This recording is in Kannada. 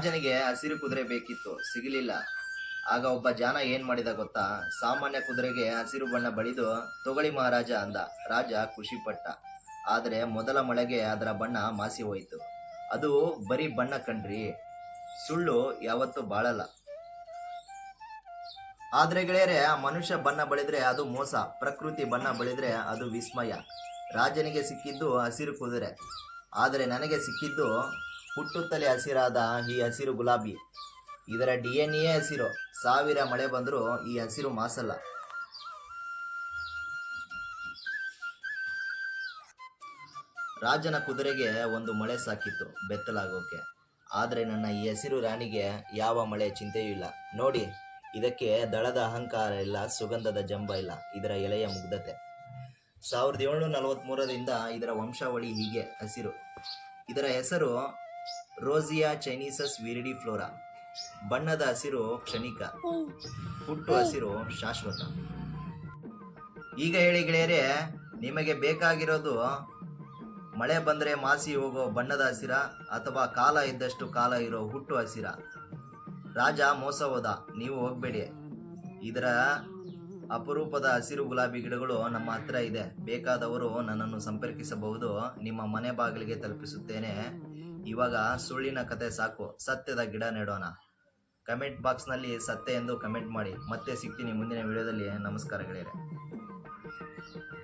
ರಾಜನಿಗೆ ಹಸಿರು ಕುದುರೆ ಬೇಕಿತ್ತು, ಸಿಗಲಿಲ್ಲ. ಆಗ ಒಬ್ಬ ಜಾನ ಏನ್ ಮಾಡಿದ ಗೊತ್ತಾ? ಸಾಮಾನ್ಯ ಕುದುರೆಗೆ ಹಸಿರು ಬಣ್ಣ ಬಳಿದು ತೊಗಳಿ ಮಹಾರಾಜ ಅಂದ. ರಾಜ ಖುಷಿಪಟ್ಟ. ಆದರೆ ಮೊದಲ ಮಳೆಗೆ ಅದರ ಬಣ್ಣ ಮಾಸಿ ಹೋಯಿತು. ಅದು ಬರೀ ಬಣ್ಣ ಕಣ್ರಿ, ಸುಳ್ಳು ಯಾವತ್ತೂ ಬಾಳಲ್ಲ. ಆದ್ರೆ ಗೆಳೆಯರೆ, ಮನುಷ್ಯ ಬಣ್ಣ ಬಳಿದ್ರೆ ಅದು ಮೋಸ, ಪ್ರಕೃತಿ ಬಣ್ಣ ಬಳಿದ್ರೆ ಅದು ವಿಸ್ಮಯ. ರಾಜನಿಗೆ ಸಿಕ್ಕಿದ್ದು ಹಸಿರು ಕುದುರೆ, ಆದರೆ ನನಗೆ ಸಿಕ್ಕಿದ್ದು ಹುಟ್ಟುತ್ತಲೇ ಹಸಿರಾದ ಈ ಹಸಿರು ಗುಲಾಬಿ. ಇದರ DNA ಹಸಿರು. 1000 ಮಳೆ ಬಂದರೂ ಈ ಹಸಿರು ಮಾಸಲ್ಲ. ರಾಜನ ಕುದುರೆಗೆ ಒಂದು ಮಳೆ ಸಾಕಿತ್ತು ಬೆತ್ತಲಾಗೋಕೆ. ಆದರೆ ನನ್ನ ಈ ಹಸಿರು ರಾಣಿಗೆ ಯಾವ ಮಳೆ ಚಿಂತೆಯೂ ಇಲ್ಲ. ನೋಡಿ, ಇದಕ್ಕೆ ದಳದ ಅಹಂಕಾರ ಇಲ್ಲ, ಸುಗಂಧದ ಜಂಬ ಇಲ್ಲ, ಇದರ ಎಲೆಯ ಮುಗ್ಧತೆ. 1743ರಿಂದ ಇದರ ವಂಶಾವಳಿ ಹೀಗೆ ಹಸಿರು. ಇದರ ಹೆಸರು ರೋಸಿಯಾ ಚೈನೀಸಸ್ ವಿರಿಡಿಫ್ಲೋರಾ. ಬಣ್ಣದ ಹಸಿರು ಕ್ಷಣಿಕ, ಹುಟ್ಟು ಹಸಿರು ಶಾಶ್ವತ. ಈಗ ಹೇಳಿ ಗೆಳೆಯರೇ, ನಿಮಗೆ ಬೇಕಾಗಿರೋದು ಮಳೆ ಬಂದರೆ ಮಾಸಿ ಹೋಗೋ ಬಣ್ಣದ ಹಸಿರ, ಅಥವಾ ಕಾಲ ಇದ್ದಷ್ಟು ಕಾಲ ಇರೋ ಹುಟ್ಟು ಹಸಿರ? ರಾಜ ಮೋಸ ಹೋದ, ನೀವು ಹೋಗ್ಬೇಡಿ. ಇದರ ಅಪರೂಪದ ಹಸಿರು ಗುಲಾಬಿ ಗಿಡಗಳು ನಮ್ಮ ಹತ್ರ ಇದೆ. ಬೇಕಾದವರು ನನ್ನನ್ನು ಸಂಪರ್ಕಿಸಬಹುದು. ನಿಮ್ಮ ಮನೆ ಬಾಗಿಲಿಗೆ ತಲುಪಿಸುತ್ತೇನೆ. ಇವಾಗ ಸುಳ್ಳಿನ ಕತೆ ಸಾಕು, ಸತ್ಯದ ಗಿಡ ನೆಡೋಣ. ಕಮೆಂಟ್ ಬಾಕ್ಸ್ನಲ್ಲಿ ಸತ್ಯ ಎಂದು ಕಮೆಂಟ್ ಮಾಡಿ. ಮತ್ತೆ ಸಿಗ್ತೀನಿ ಮುಂದಿನ ವಿಡಿಯೋದಲ್ಲಿ. ನಮಸ್ಕಾರ ಗೆಳೆಯರೆ.